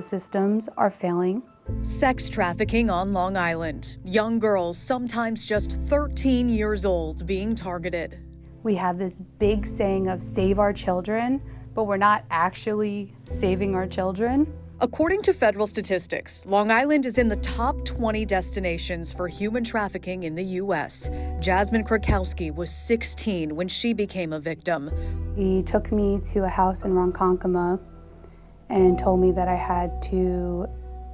The systems are failing. Sex trafficking on Long Island. Young girls, sometimes just 13 years old, being targeted. We have this big saying of save our children, but we're not actually saving our children. According to federal statistics, Long Island is in the top 20 destinations for human trafficking in the U.S. Jasmine Krakowski was 16 when she became a victim. He took me to a house in Ronkonkoma and told me that I had to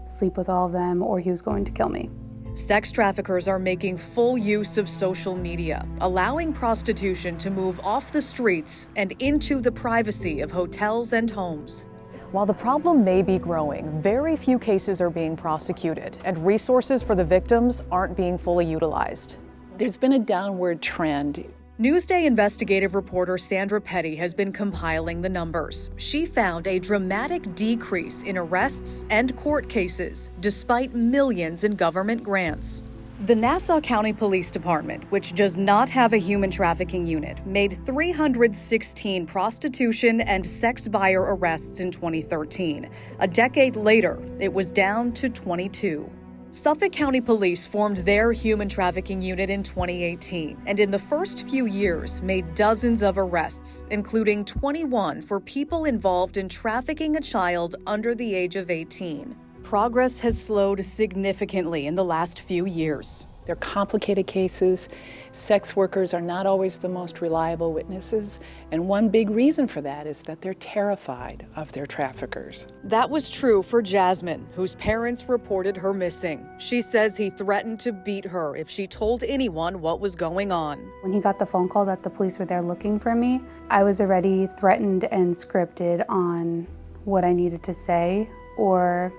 sleep with all of them or he was going to kill me. Sex traffickers are making full use of social media, allowing prostitution to move off the streets and into the privacy of hotels and homes. While the problem may be growing, very few cases are being prosecuted, and resources for the victims aren't being fully utilized. There's been a downward trend. Newsday investigative reporter Sandra Peddie has been compiling the numbers. She found a dramatic decrease in arrests and court cases, despite millions in government grants. The Nassau County Police Department, which does not have a human trafficking unit, made 316 prostitution and sex buyer arrests in 2013. A decade later, it was down to 22. Suffolk County Police formed their human trafficking unit in 2018, and in the first few years made dozens of arrests, including 21 for people involved in trafficking a child under the age of 18. Progress has slowed significantly in the last few years. They're complicated cases. Sex workers are not always the most reliable witnesses, and one big reason for that is that they're terrified of their traffickers. That was true for Jasmine, whose parents reported her missing. She says he threatened to beat her if she told anyone what was going on. When he got the phone call that the police were there looking for me, I was already threatened and scripted on what I needed to say, or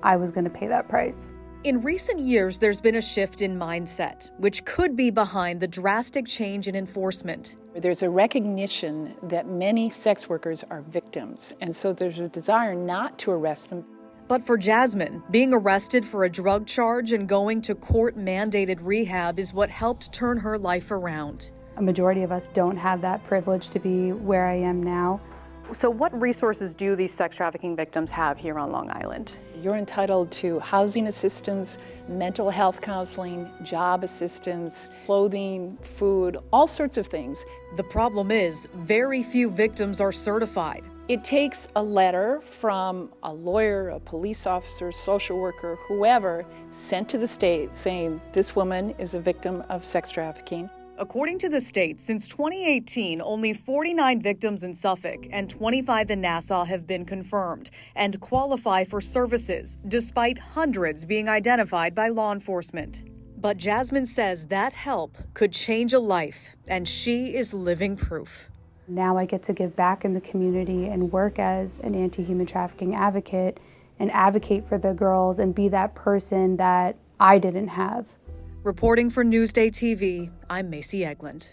I was going to pay that price. In recent years, there's been a shift in mindset, which could be behind the drastic change in enforcement. There's a recognition that many sex workers are victims, and so there's a desire not to arrest them. But for Jasmine, being arrested for a drug charge and going to court-mandated rehab is what helped turn her life around. A majority of us don't have that privilege to be where I am now. So what resources do these sex trafficking victims have here on Long Island? You're entitled to housing assistance, mental health counseling, job assistance, clothing, food, all sorts of things. The problem is, very few victims are certified. It takes a letter from a lawyer, a police officer, social worker, whoever, sent to the state saying this woman is a victim of sex trafficking. According to the state, since 2018, only 49 victims in Suffolk and 25 in Nassau have been confirmed and qualify for services, despite hundreds being identified by law enforcement. But Jasmine says that help could change a life, and she is living proof. Now I get to give back in the community and work as an anti-human trafficking advocate and advocate for the girls and be that person that I didn't have. Reporting for NewsdayTV, I'm Macy Egeland.